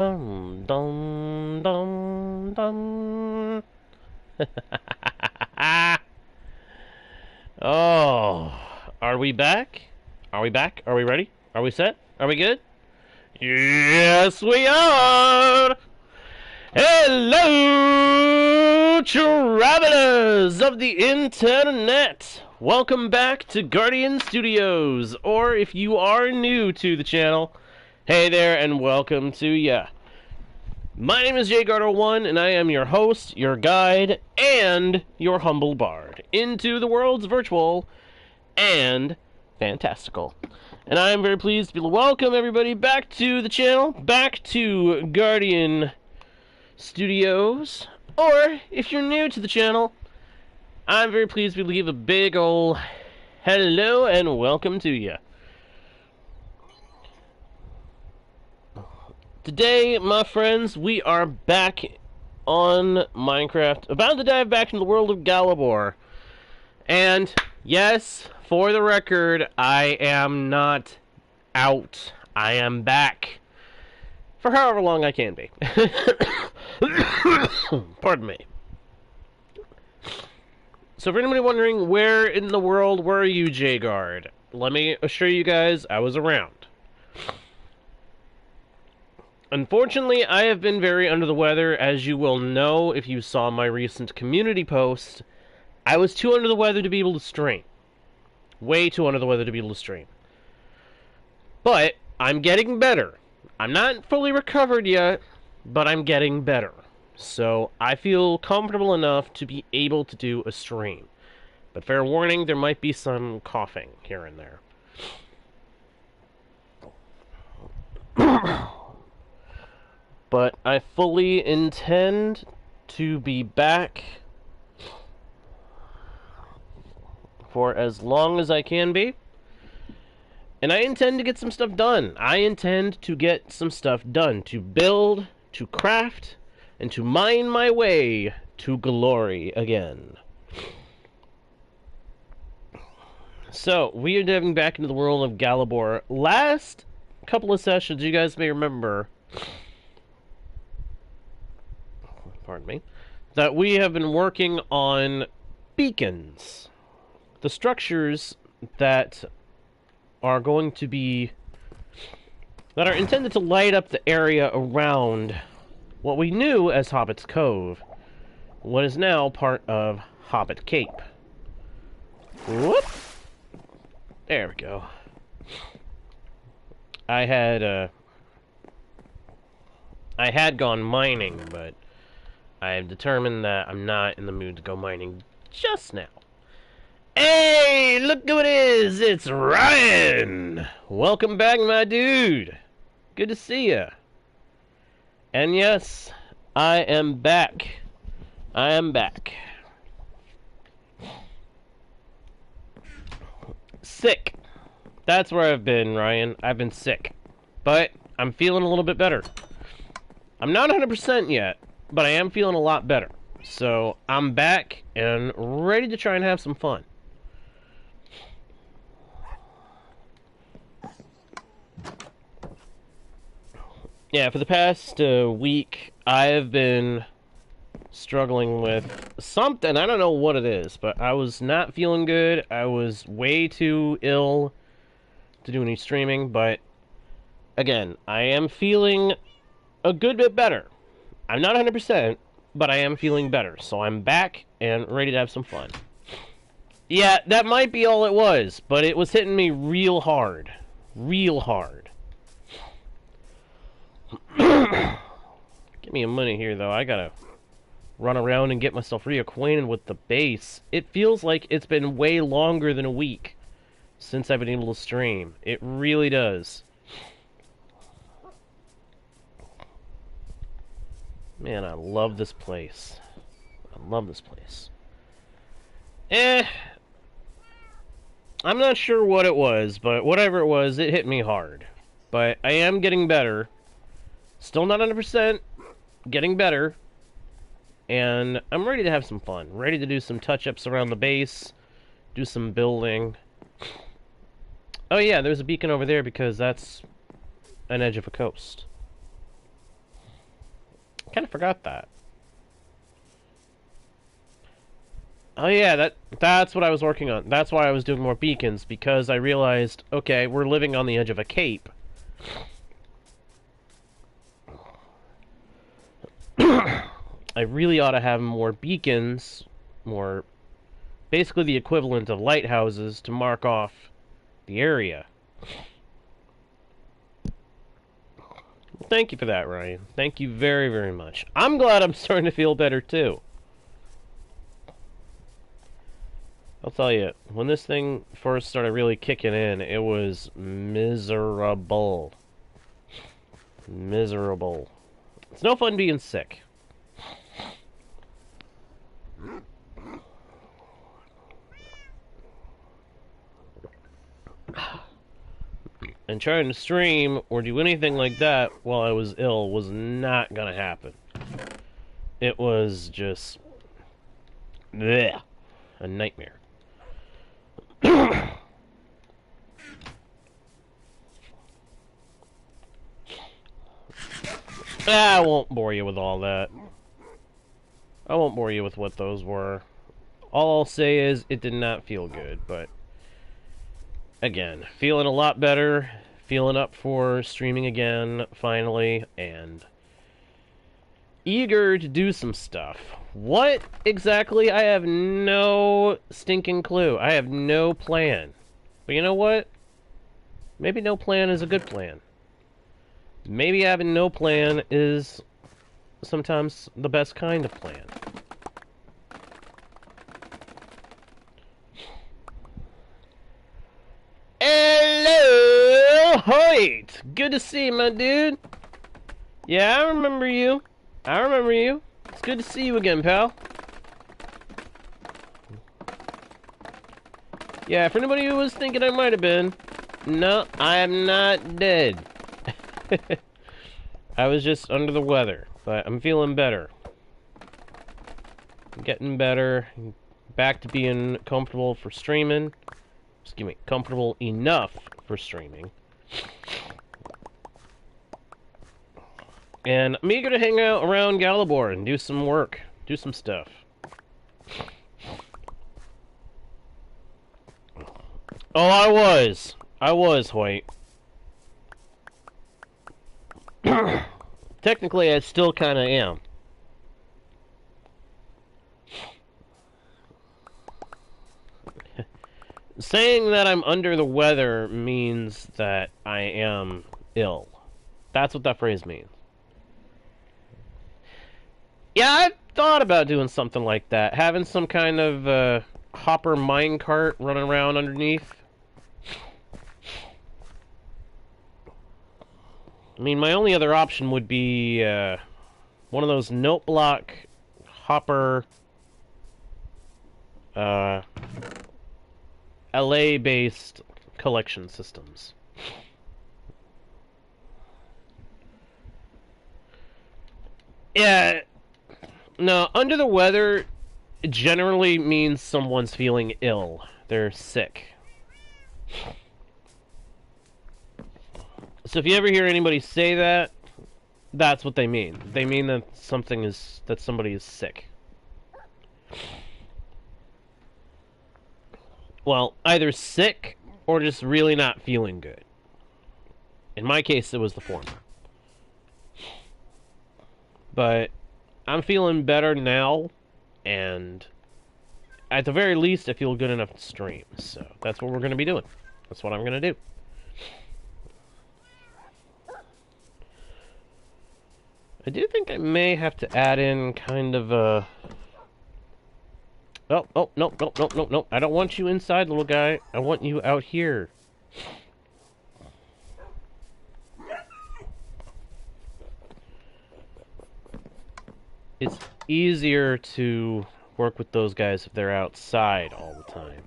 Dum dum dum dum. Oh, are we back? Are we back? Are we ready? Are we set? Are we good? Yes, we are! Hello, travelers of the internet! Welcome back to Guardian Studios, or if you are new to the channel, hey there and welcome to ya. My name is JGardo1, and I am your host, your guide, and your humble bard into the world's virtual and fantastical. And I am very pleased to welcome everybody back to the channel, back to Guardian Studios, or if you're new to the channel, I'm very pleased to leave a big ol' hello and welcome to you. Today, my friends, we are back on Minecraft, about to dive back into the world of Galabor. And, yes, for the record, I am not out. I am back. For however long I can be. Pardon me. So for anybody wondering, where in the world were you, J-Guard? Let me assure you guys, I was around. Unfortunately, I have been very under the weather, as you will know if you saw my recent community post. I was too under the weather to be able to stream. Way too under the weather to be able to stream. But, I'm getting better. I'm not fully recovered yet, but I'm getting better. So, I feel comfortable enough to be able to do a stream. But fair warning, there might be some coughing here and there. But I fully intend to be back for as long as I can be. And I intend to get some stuff done. I intend to get some stuff done. To build, to craft, and to mine my way to glory again. So, we are diving back into the world of Galabor. Last couple of sessions, you guys may remember, pardon me, that we have been working on beacons. The structures that are going to be, that are intended to light up the area around what we knew as Hobbit's Cove, what is now part of Hobbit Cape. Whoop! There we go. I had gone mining, but I have determined that I'm not in the mood to go mining just now. Hey, look who it is! It's Ryan! Welcome back, my dude! Good to see ya. And yes, I am back. I am back. Sick. That's where I've been, Ryan. I've been sick. But I'm feeling a little bit better. I'm not 100% yet, but I am feeling a lot better. So I'm back and ready to try and have some fun. Yeah, for the past week, I have been struggling with something. I don't know what it is, but I was not feeling good. I was way too ill to do any streaming, but again, I am feeling a good bit better. I'm not 100%, but I am feeling better, so I'm back and ready to have some fun. Yeah, that might be all it was, but it was hitting me real hard. Real hard. Give me a minute here, though. I gotta run around and get myself reacquainted with the base. It feels like it's been way longer than a week since I've been able to stream. It really does. Man, I love this place. I love this place. I'm not sure what it was, but whatever it was, it hit me hard. But I am getting better. Still not 100%, getting better. And I'm ready to have some fun. Ready to do some touch-ups around the base, do some building. Oh yeah, there's a beacon over there because that's an edge of a coast. forgot that. Oh yeah, that's what I was working on. That's why I was doing more beacons, because I realized, okay, we're living on the edge of a cape. I really ought to have more beacons, more... basically the equivalent of lighthouses to mark off the area. Thank you for that, Ryan. Thank you very, very much. I'm glad I'm starting to feel better, too. I'll tell you, when this thing first started really kicking in, it was miserable. Miserable. It's no fun being sick. And trying to stream or do anything like that while I was ill was not gonna happen. It was just... bleh, a nightmare. I won't bore you with all that. I won't bore you with what those were. All I'll say is it did not feel good, but again, feeling a lot better, feeling up for streaming again, finally, and eager to do some stuff. What exactly? I have no stinking clue. I have no plan. But you know what? Maybe no plan is a good plan. Maybe having no plan is sometimes the best kind of plan. Hello, Hoyt! Good to see you, my dude. Yeah, I remember you. I remember you. It's good to see you again, pal. Yeah, for anybody who was thinking I might have been, no, I am not dead. I was just under the weather, but I'm feeling better. I'm getting better. Back to being comfortable for streaming. Excuse me, comfortable enough for streaming. And I'm eager to hang out around Galabor and do some work, do some stuff. Oh, I was, Hoyt. Technically, I still kind of am. Saying that I'm under the weather means that I am ill. That's what that phrase means. Yeah, I've thought about doing something like that. Having some kind of hopper minecart running around underneath. I mean, my only other option would be one of those note block hopper LA-based collection systems. Yeah, no, under the weather generally means someone's feeling ill. They're sick. So if you ever hear anybody say that, that's what they mean. They mean that somebody is sick. Well, either sick or just really not feeling good. In my case, it was the former. But I'm feeling better now, and at the very least, I feel good enough to stream. So that's what we're going to be doing. That's what I'm going to do. I do think I may have to add in kind of a... Oh, no. I don't want you inside, little guy. I want you out here. It's easier to work with those guys if they're outside all the time.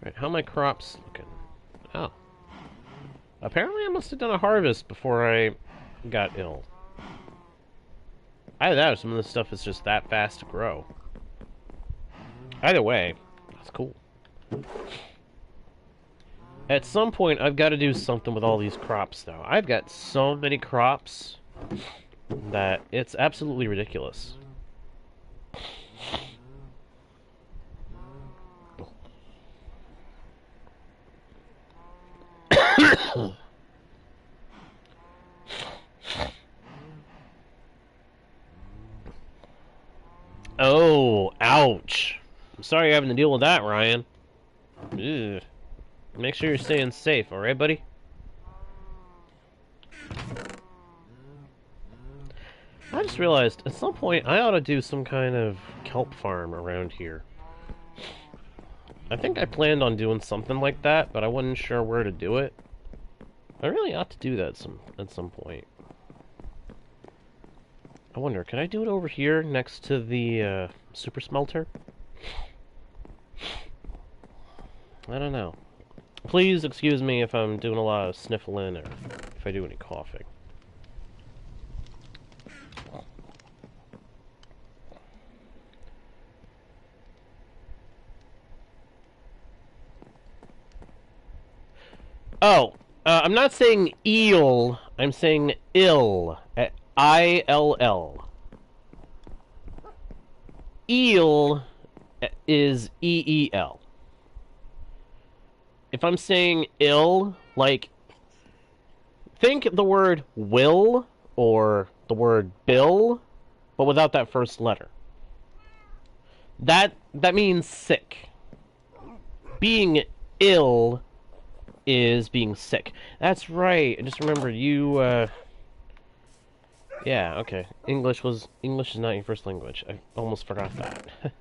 Right, how are my crops looking? Oh. Apparently I must have done a harvest before I got ill. Either that or some of this stuff is just that fast to grow. Either way, that's cool. At some point, I've got to do something with all these crops, though. I've got so many crops that it's absolutely ridiculous. Oh, ouch. I'm sorry you're having to deal with that, Ryan. Ugh. Make sure you're staying safe, alright, buddy? I just realized, at some point, I ought to do some kind of kelp farm around here. I think I planned on doing something like that, but I wasn't sure where to do it. I really ought to do that at some point. I wonder, can I do it over here next to the super smelter? I don't know. Please excuse me if I'm doing a lot of sniffling or if I do any coughing. Oh, I'm not saying eel, I'm saying ill. I-L-L. Eel is E-E-L. If I'm saying ill, like, think the word will or the word bill, but without that first letter. That means sick. Being ill is being sick. That's right. I just remembered you, yeah, okay. English is not your first language. I almost forgot that.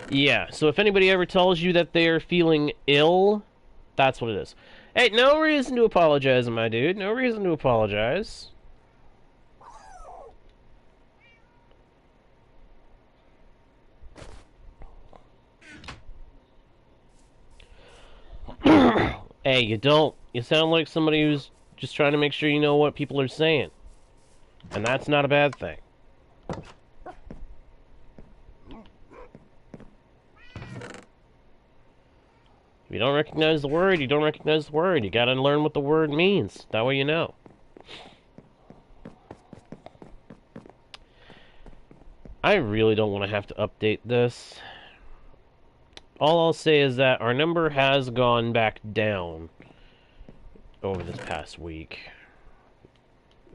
Yeah, so if anybody ever tells you that they're feeling ill, that's what it is. Hey, no reason to apologize, my dude. No reason to apologize. Hey, you don't. You sound like somebody who's just trying to make sure you know what people are saying. And that's not a bad thing. If you don't recognize the word, you don't recognize the word. You gotta learn what the word means. That way you know. I really don't want to have to update this. All I'll say is that our number has gone back down over this past week.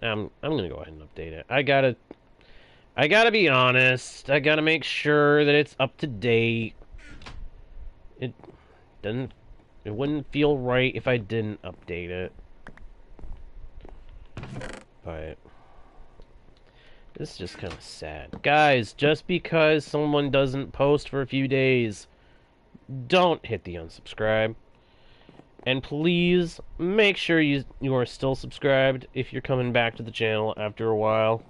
I'm gonna go ahead and update it. I gotta be honest. I gotta make sure that it's up to date. It wouldn't feel right if I didn't update it. But this is just kind of sad. Guys, just because someone doesn't post for a few days, don't hit the unsubscribe. And please make sure you are still subscribed if you're coming back to the channel after a while.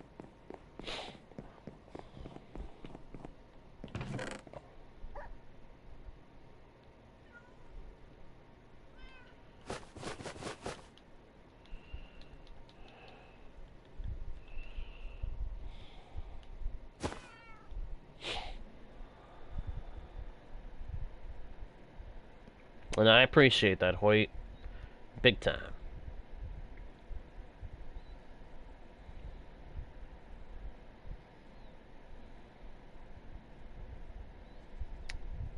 And I appreciate that, Hoyt. Big time.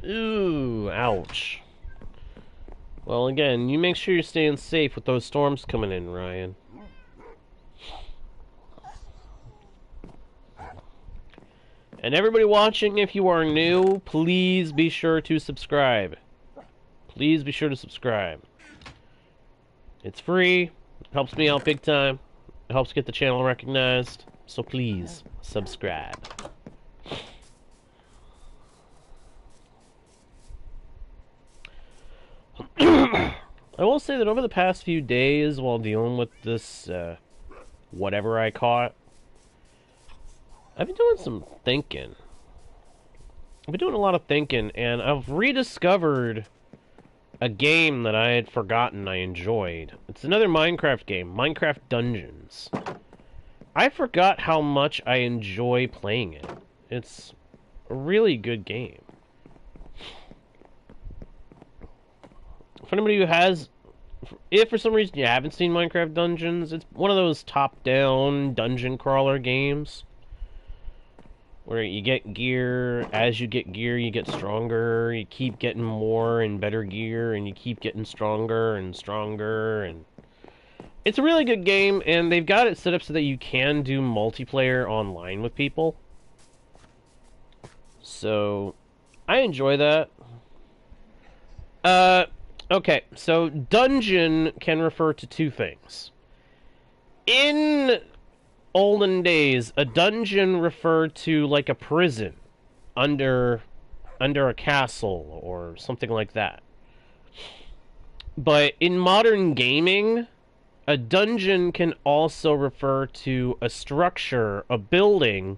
Ooh, ouch. Well, again, you make sure you're staying safe with those storms coming in, Ryan. And everybody watching, if you are new, please be sure to subscribe. Please be sure to subscribe. It's free. It helps me out big time. It helps get the channel recognized. So please, subscribe. I will say that over the past few days, while dealing with this, whatever I caught, I've been doing some thinking. I've been doing a lot of thinking, and I've rediscovered a game that I had forgotten I enjoyed. It's another Minecraft game, Minecraft Dungeons. I forgot how much I enjoy playing it. It's a really good game. For anybody who has, if for some reason you haven't seen Minecraft Dungeons, it's one of those top-down dungeon crawler games where you get gear. As you get gear, you get stronger. You keep getting more and better gear, and you keep getting stronger and stronger. And it's a really good game, and they've got it set up so that you can do multiplayer online with people. So I enjoy that. Okay, so dungeon can refer to two things. In olden days, a dungeon referred to like a prison under a castle or something like that. But in modern gaming, a dungeon can also refer to a structure, a building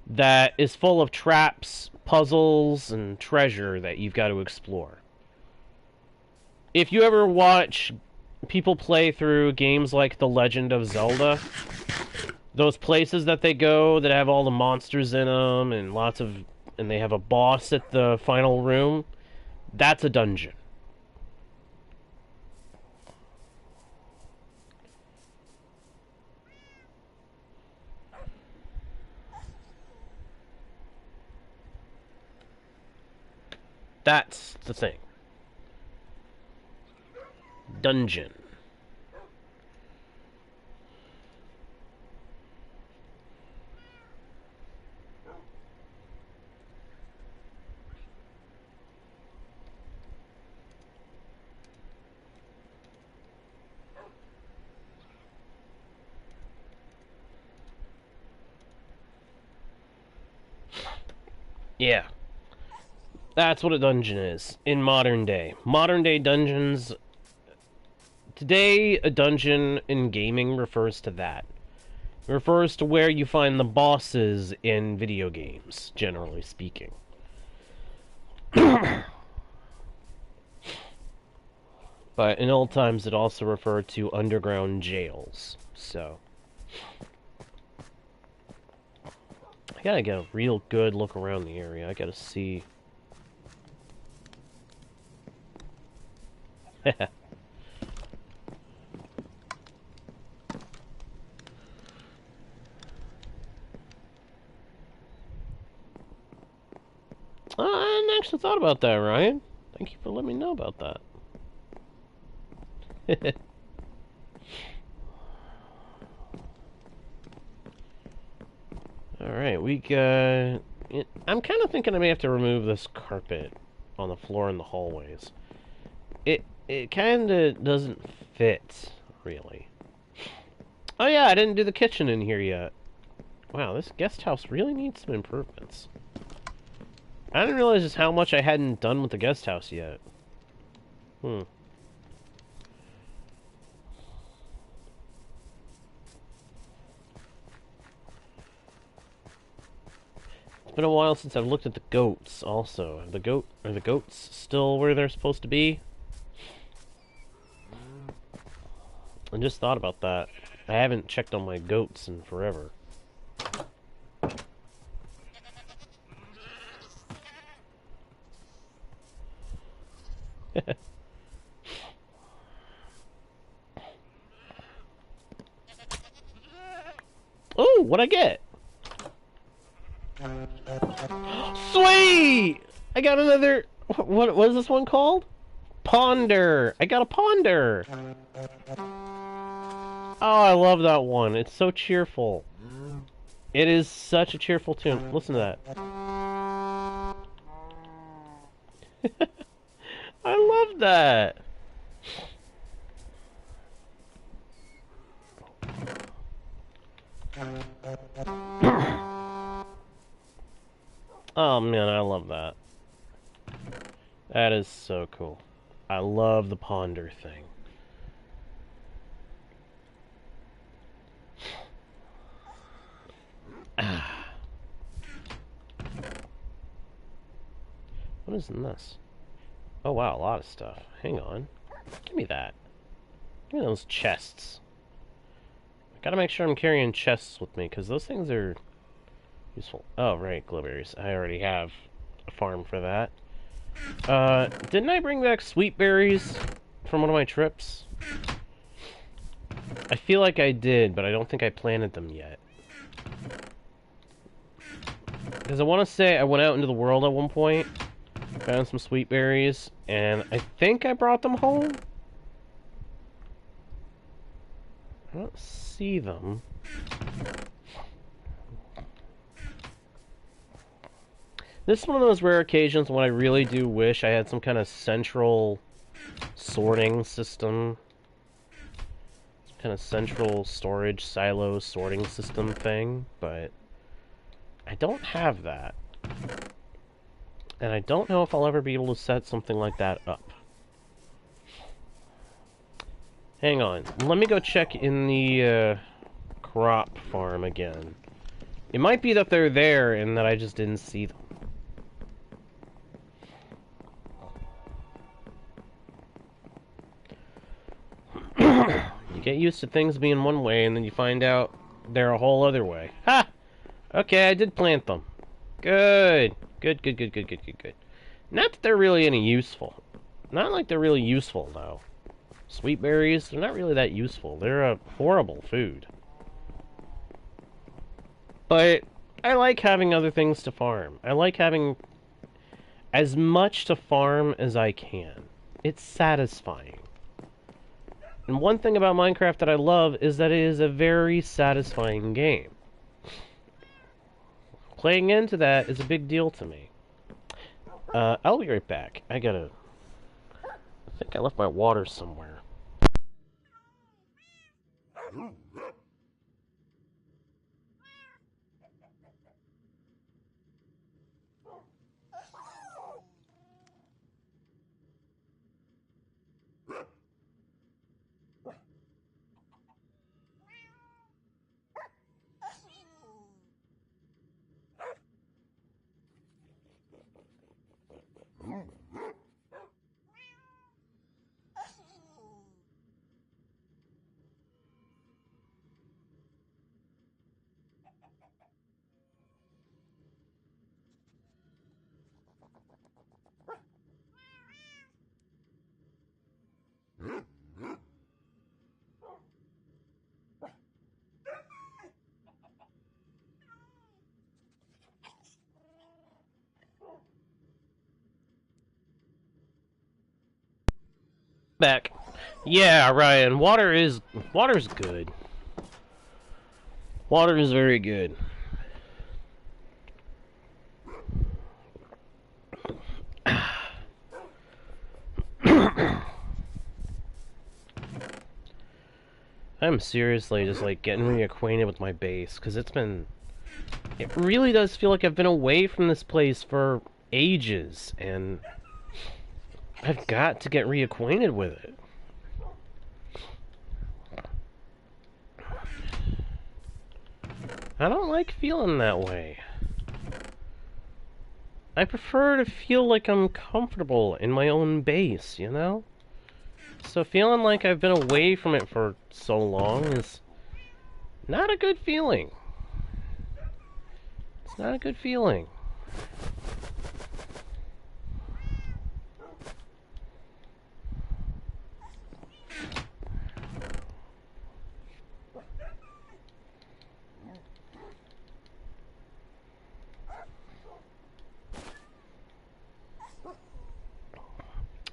that is full of traps, puzzles, and treasure that you've got to explore. If you ever watch people play through games like The Legend of Zelda, those places that they go that have all the monsters in them and and they have a boss at the final room, that's a dungeon. That's the thing. Dungeon. Yeah. That's what a dungeon is in modern day. Modern day dungeons. Today, a dungeon in gaming refers to that. It refers to where you find the bosses in video games, generally speaking. But in old times, it also referred to underground jails. So I gotta get a real good look around the area. I gotta see. I hadn't actually thought about that, Ryan. Thank you for letting me know about that. Alright, we got... I'm kind of thinking I may have to remove this carpet on the floor in the hallways. It kind of doesn't fit, really. Oh yeah, I didn't do the kitchen in here yet. Wow, this guest house really needs some improvements. I didn't realize just how much I hadn't done with the guest house yet. It's been a while since I've looked at the goats also. Are the goats still where they're supposed to be? I just thought about that. I haven't checked on my goats in forever. Oh, what'd I get? Sweet! I got another... What is this one called? Ponder! I got a ponder! Oh, I love that one. It's so cheerful. It is such a cheerful tune. Listen to that. I love that. Oh man, I love that. That is so cool. I love the ponder thing. What is in this? Oh wow, a lot of stuff. Hang on. Give me that. Give me those chests. I gotta make sure I'm carrying chests with me, because those things are useful. Oh, right, glowberries. I already have a farm for that. Didn't I bring back sweet berries from one of my trips? I feel like I did, but I don't think I planted them yet. Because I want to say I went out into the world at one point, found some sweet berries, and I think I brought them home? I don't see them. This is one of those rare occasions when I really do wish I had some kind of central sorting system. Some kind of central storage silo sorting system thing, but I don't have that. And I don't know if I'll ever be able to set something like that up. Hang on. Let me go check in the crop farm again. It might be that they're there and that I just didn't see them. You get used to things being one way and then you find out they're a whole other way. Ha! Okay, I did plant them. Good. Good. Not that they're really any useful. Not like they're really useful, though. Sweet berries, they're not really that useful. They're a horrible food. But I like having other things to farm. I like having as much to farm as I can. It's satisfying. And one thing about Minecraft that I love is that it is a very satisfying game. Playing into that is a big deal to me. I'll be right back. I think I left my water somewhere. Back. Yeah, Ryan, water's good. Water is very good. I'm seriously just like getting reacquainted with my base, because it really does feel like I've been away from this place for ages, and I've got to get reacquainted with it. I don't like feeling that way. I prefer to feel like I'm comfortable in my own base, you know? So feeling like I've been away from it for so long is not a good feeling. It's not a good feeling.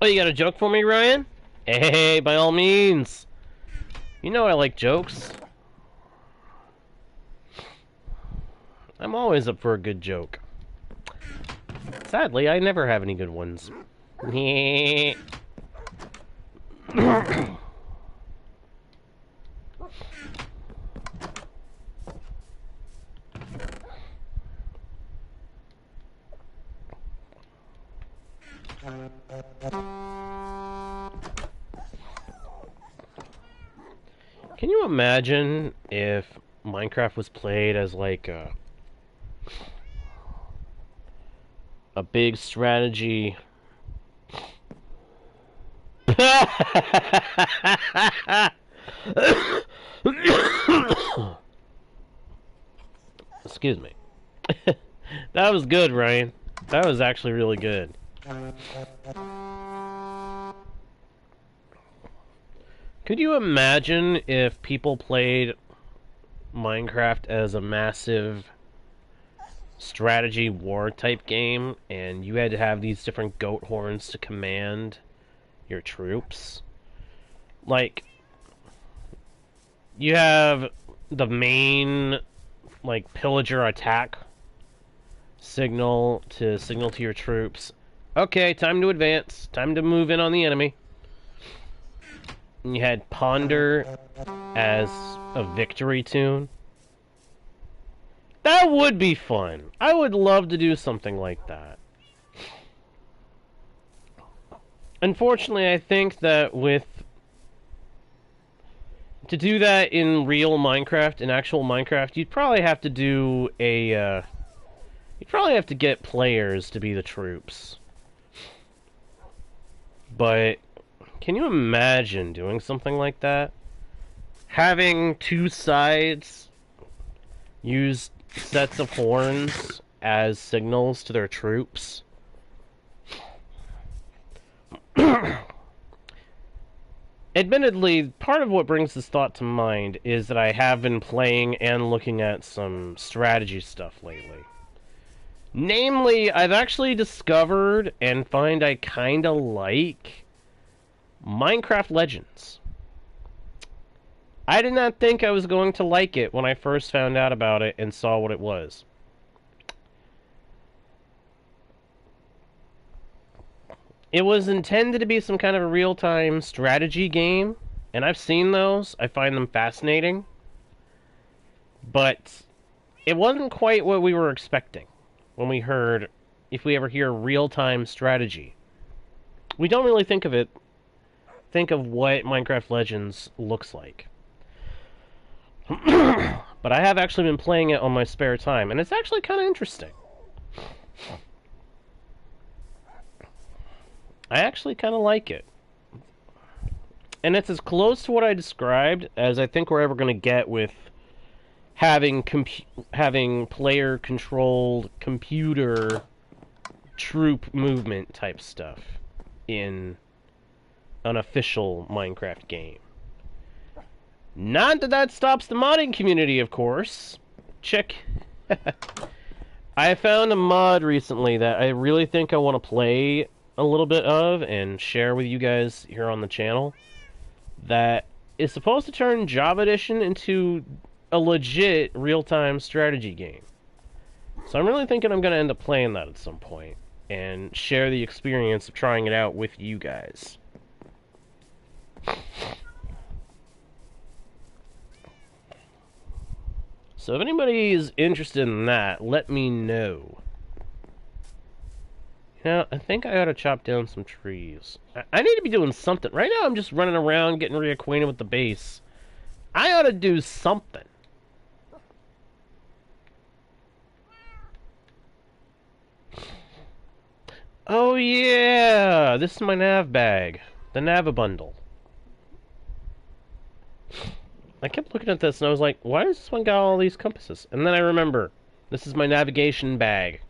Oh, you got a joke for me, Ryan? Hey, by all means. You know I like jokes. I'm always up for a good joke. Sadly, I never have any good ones. Can you imagine if Minecraft was played as like a big strategy Excuse me. That was good, Ryan. That was actually really good. Could you imagine if people played Minecraft as a massive strategy war type game and you had to have these different goat horns to command your troops? Like, you have the main, like, pillager attack signal to your troops. Okay, time to advance. Time to move in on the enemy. And you had Ponder as a victory tune. That would be fun. I would love to do something like that. Unfortunately, I think that to do that in real Minecraft, in actual Minecraft, you'd probably have to do a, you'd probably have to get players to be the troops. But can you imagine doing something like that? Having two sides use sets of horns as signals to their troops? Admittedly, part of what brings this thought to mind is that I have been playing and looking at some strategy stuff lately. Namely, I've actually discovered and find I kinda like Minecraft Legends. I did not think I was going to like it when I first found out about it and saw what it was. It was intended to be some kind of a real-time strategy game, and I've seen those. I find them fascinating. But it wasn't quite what we were expecting when we heard, if we ever hear real-time strategy. We don't really think of what Minecraft Legends looks like. But I have actually been playing it on my spare time, and it's actually kind of interesting. I actually kind of like it. And it's as close to what I described as I think we're ever going to get with having player-controlled computer troop movement type stuff in an official Minecraft game. Not that that stops the modding community, of course. Check. I found a mod recently that I really think I want to play a little bit of and share with you guys here on the channel that is supposed to turn Java Edition into a legit real-time strategy game. So I'm really thinking I'm going to end up playing that at some point and share the experience of trying it out with you guys. So if anybody is interested in that, let me know. You know, I think I ought to chop down some trees. I need to be doing something. Right now I'm just running around getting reacquainted with the base. I ought to do something. Oh yeah! This is my nav bag. The nav bundle. I kept looking at this and I was like, why does this one got all these compasses? And then I remember, this is my navigation bag.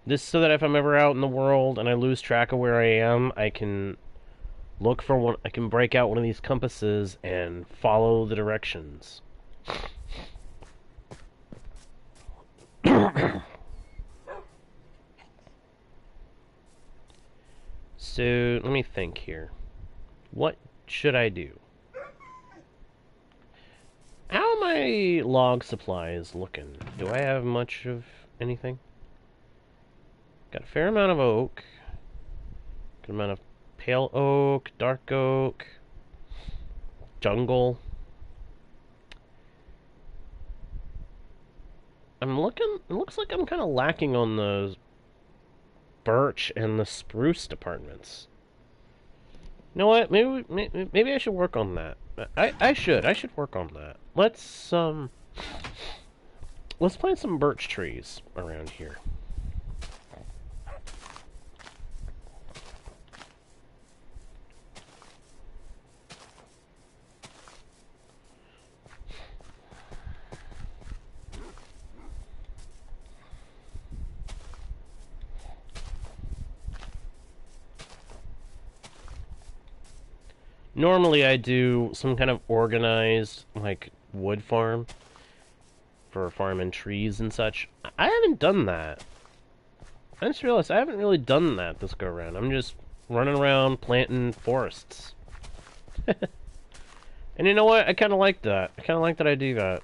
This is so that if I'm ever out in the world and I lose track of where I am, I can look for one, I can break out one of these compasses and follow the directions. So, let me think here. What should I do? How are my log supplies looking? Do I have much of anything? Got a fair amount of oak. Good amount of pale oak, dark oak, jungle. I'm looking, it looks like I'm kind of lacking on the birch and the spruce departments. You know what? Maybe I should work on that. I should work on that. Let's plant some birch trees around here. Normally I do some kind of organized, like, wood farm for farming trees and such. I haven't done that. I just realized I haven't really done that this go around. I'm just running around planting forests. And you know what? I kind of like that. I kind of like that I do that.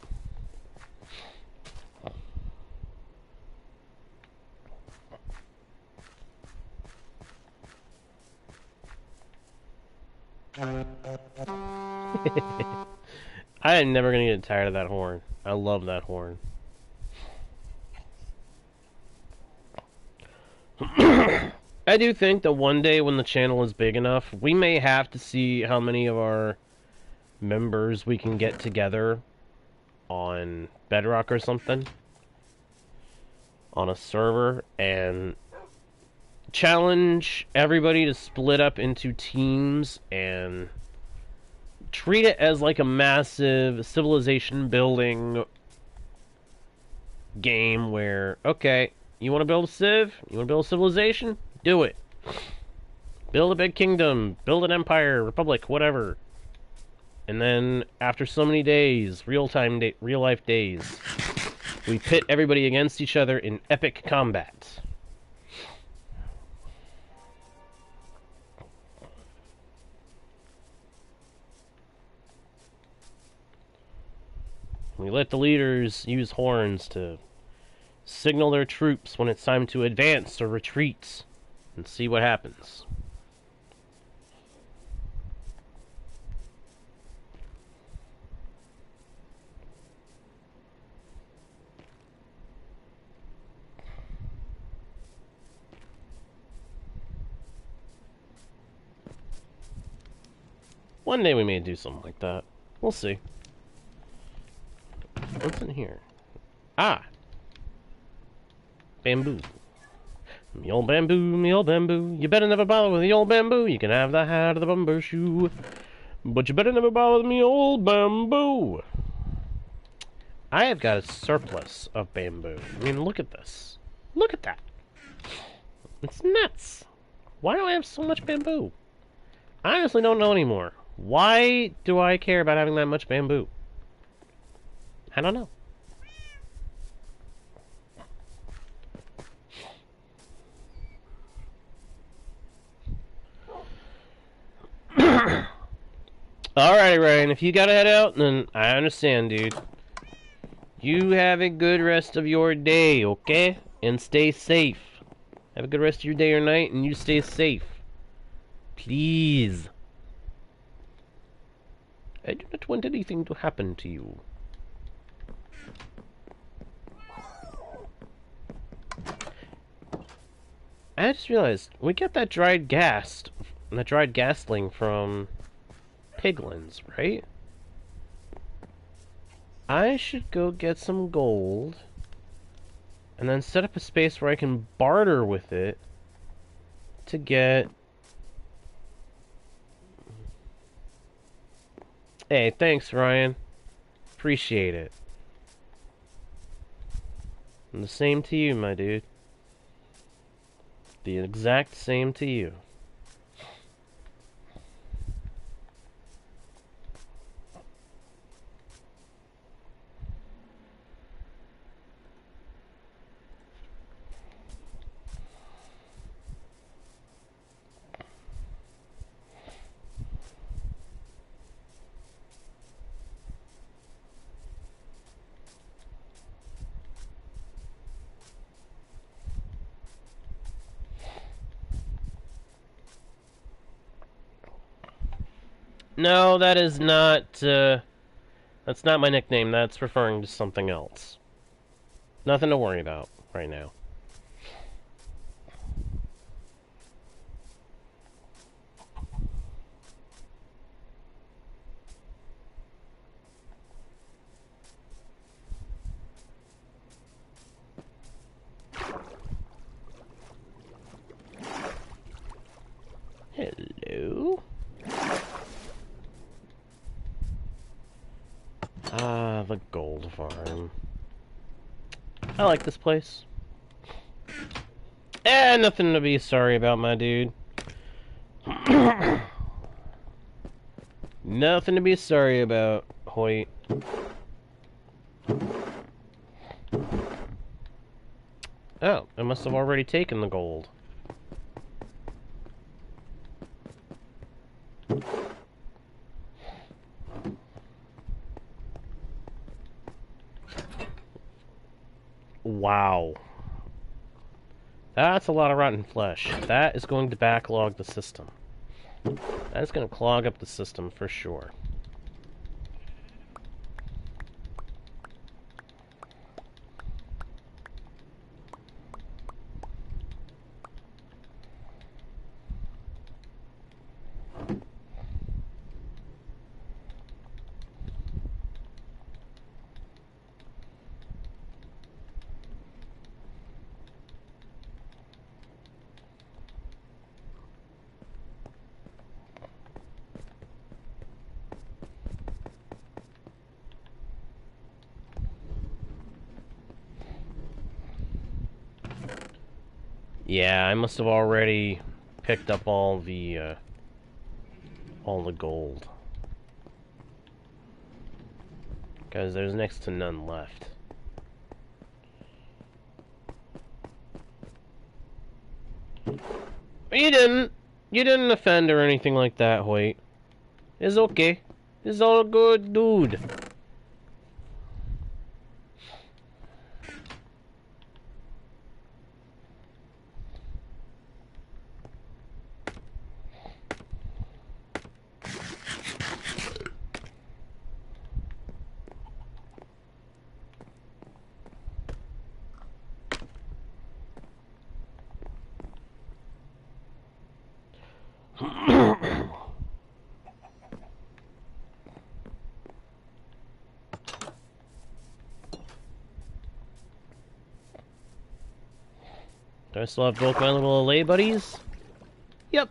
I am never gonna get tired of that horn. I love that horn. I do think that one day when the channel is big enough, we may have to see how many of our members we can get together on Bedrock or something. On a server and challenge everybody to split up into teams and treat it as like a massive civilization building game where, okay, you want to build a civ? You want to build a civilization? Do it. Build a big kingdom, build an empire, republic, whatever. And then after so many days, real life days, we pit everybody against each other in epic combat. We let the leaders use horns to signal their troops when it's time to advance or retreat, and see what happens. One day we may do something like that. We'll see. What's in here? Ah! Bamboo. Me old bamboo, me old bamboo. You better never bother with the old bamboo. You can have the hat of the bumper shoe. But you better never bother with me old bamboo. I have got a surplus of bamboo. I mean, look at this. Look at that. It's nuts. Why do I have so much bamboo? I honestly don't know anymore. Why do I care about having that much bamboo? I don't know. Alrighty, Ryan, if you gotta head out, then I understand, dude. You have a good rest of your day, okay? And stay safe. Have a good rest of your day or night, and you stay safe. Please. I do not want anything to happen to you. I just realized, we get that dried gasling from piglins, right? I should go get some gold and then set up a space where I can barter with it to get... Hey, thanks, Ryan. Appreciate it. And the same to you, my dude. The exact same to you. No, that is not, that's not my nickname. That's referring to something else. Nothing to worry about right now. Hello? Ah, the gold farm. I like this place. Nothing to be sorry about, my dude. Nothing to be sorry about, Hoyt. Oh, I must have already taken the gold. Wow. That's a lot of rotten flesh. That is going to backlog the system. That is going to clog up the system for sure. Yeah, I must have already picked up all the gold. Because there's next to none left. But you didn't. You didn't offend or anything like that, Hoyt. It's okay. It's all good, dude. Do I still have both my little LA buddies? Yep.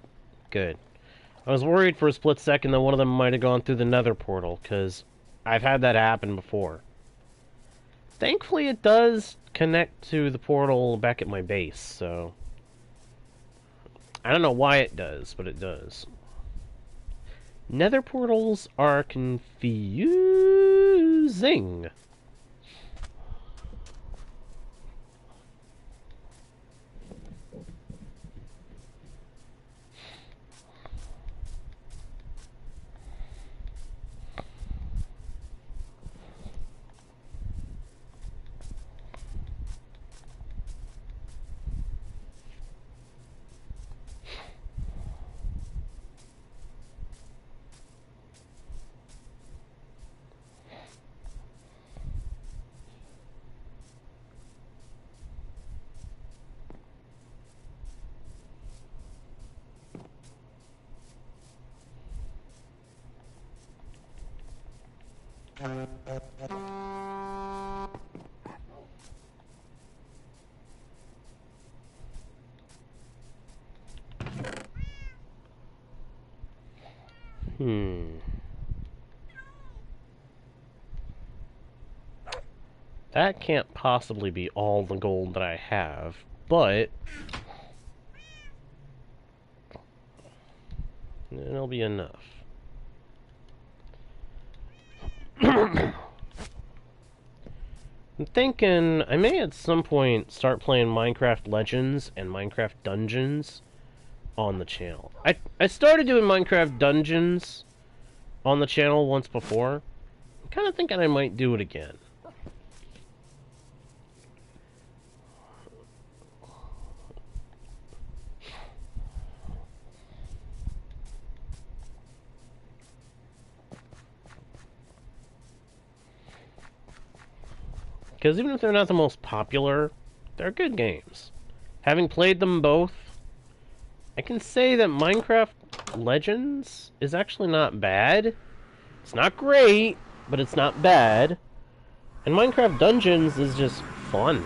Good. I was worried for a split second that one of them might have gone through the nether portal, because I've had that happen before. Thankfully it does connect to the portal back at my base, so... I don't know why it does, but it does. Nether portals are confusing. That can't possibly be all the gold that I have, but... it'll be enough. I'm thinking I may at some point start playing Minecraft Legends and Minecraft Dungeons on the channel. I started doing Minecraft Dungeons on the channel once before. I'm kind of thinking I might do it again. Because even if they're not the most popular, they're good games. Having played them both, I can say that Minecraft Legends is actually not bad. It's not great, but it's not bad. And Minecraft Dungeons is just fun.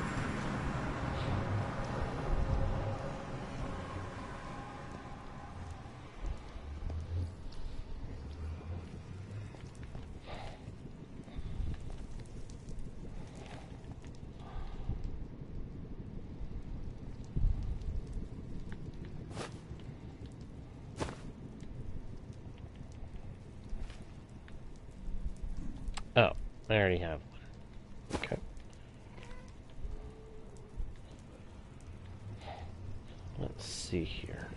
Oh, I already have one. Okay. Let's see here.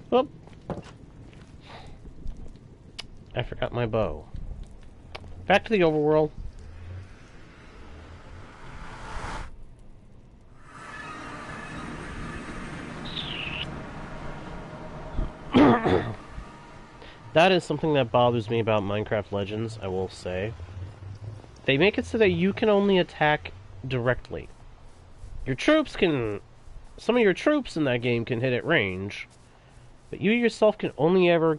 Whoop. I forgot my bow. Back to the overworld. That is something that bothers me about Minecraft Legends, I will say. They make it so that you can only attack directly. Your troops can... Some of your troops in that game can hit at range, but you yourself can only ever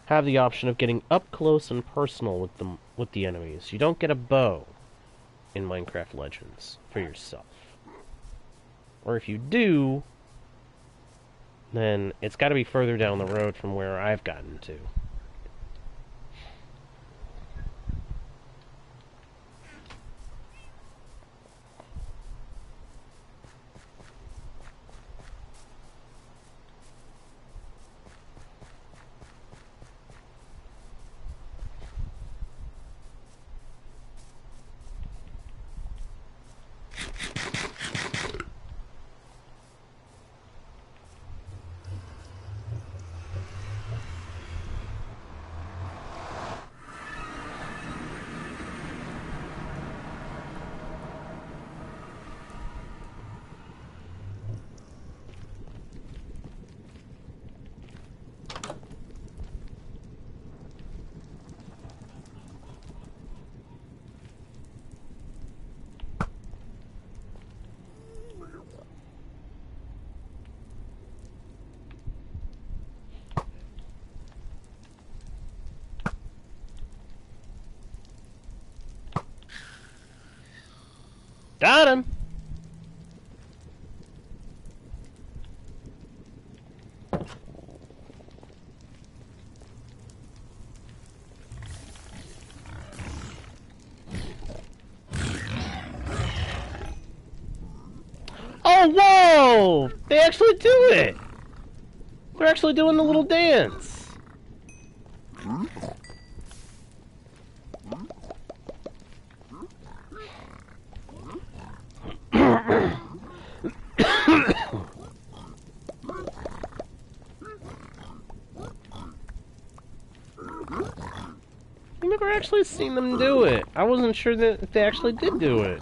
have the option of getting up close and personal with the enemies. You don't get a bow in Minecraft Legends for yourself. Or if you do, then it's got to be further down the road from where I've gotten to. Got him! Oh, whoa! They actually do it! They're actually doing the little dance. I've never actually seen them do it. I wasn't sure that they actually did do it.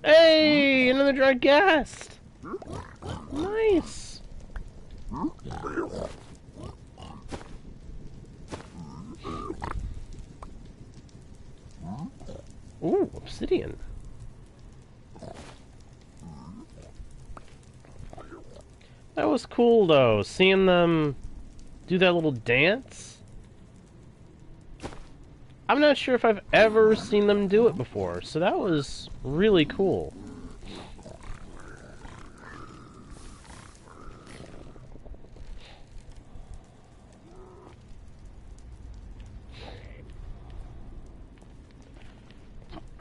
Hey, another dry ghast. Nice. Ooh, obsidian. That was cool though, seeing them do that little dance. I'm not sure if I've ever seen them do it before, so that was really cool.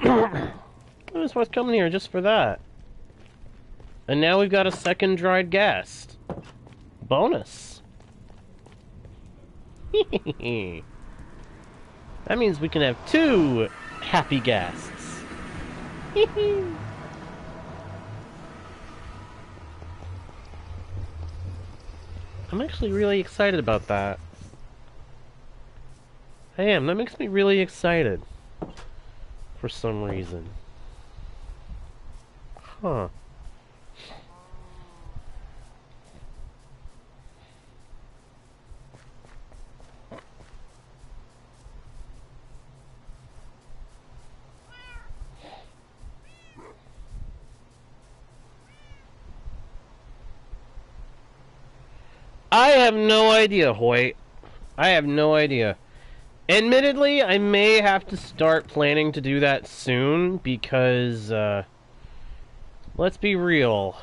I was worth coming here just for that. And now we've got a second dried ghast. Bonus. That means we can have 2 happy ghasts. I'm actually really excited about that. I am. That makes me really excited. For some reason. Huh. I have no idea, Hoyt. I have no idea. Admittedly, I may have to start planning to do that soon because, let's be real.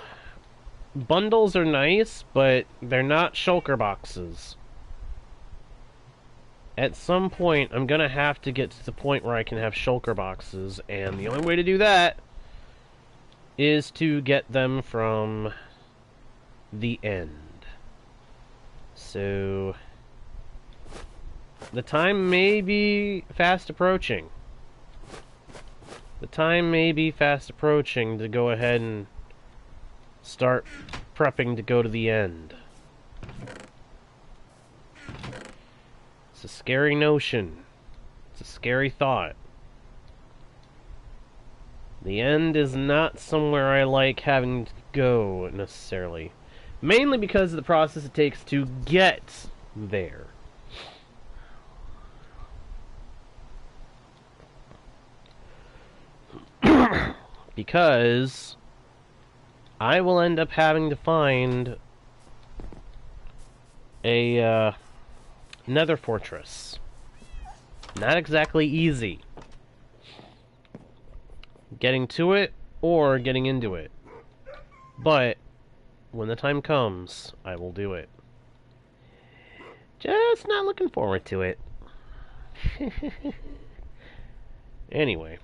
Bundles are nice, but they're not shulker boxes. At some point, I'm gonna have to get to the point where I can have shulker boxes, and the only way to do that is to get them from the end. So, the time may be fast approaching. The time may be fast approaching to go ahead and start prepping to go to the end. It's a scary notion. It's a scary thought. The end is not somewhere I like having to go, necessarily. Mainly because of the process it takes to get there. Because I will end up having to find a nether fortress. Not exactly easy. Getting to it or getting into it. But when the time comes, I will do it. Just not looking forward to it. Anyway.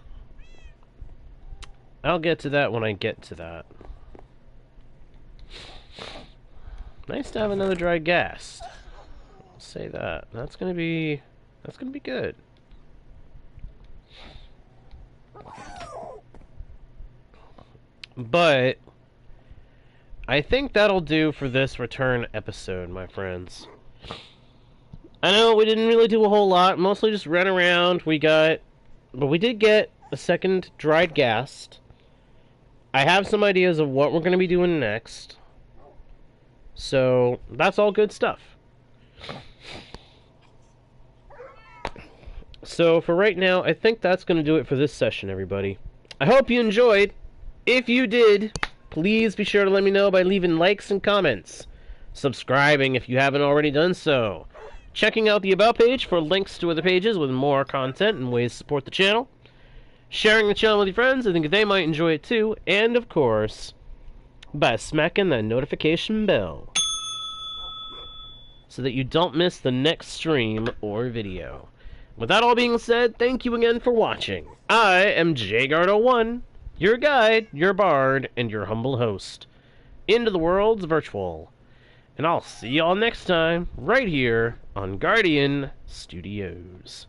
I'll get to that when I get to that. Nice to have another dry gas. I'll say that. That's gonna be good. But I think that'll do for this return episode, my friends. I know we didn't really do a whole lot, mostly just ran around. But we did get a second dried gas. I have some ideas of what we're going to be doing next. So, that's all good stuff. So, for right now, I think that's going to do it for this session, everybody. I hope you enjoyed. If you did, please be sure to let me know by leaving likes and comments. Subscribing if you haven't already done so. Checking out the About page for links to other pages with more content and ways to support the channel. Sharing the channel with your friends, I think they might enjoy it too. And, of course, by smacking that notification bell so that you don't miss the next stream or video. With that all being said, thank you again for watching. I am JGuard01, your guide, your bard, and your humble host into the world's virtual. And I'll see y'all next time, right here on Guardian Studios.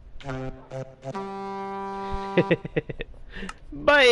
Bye!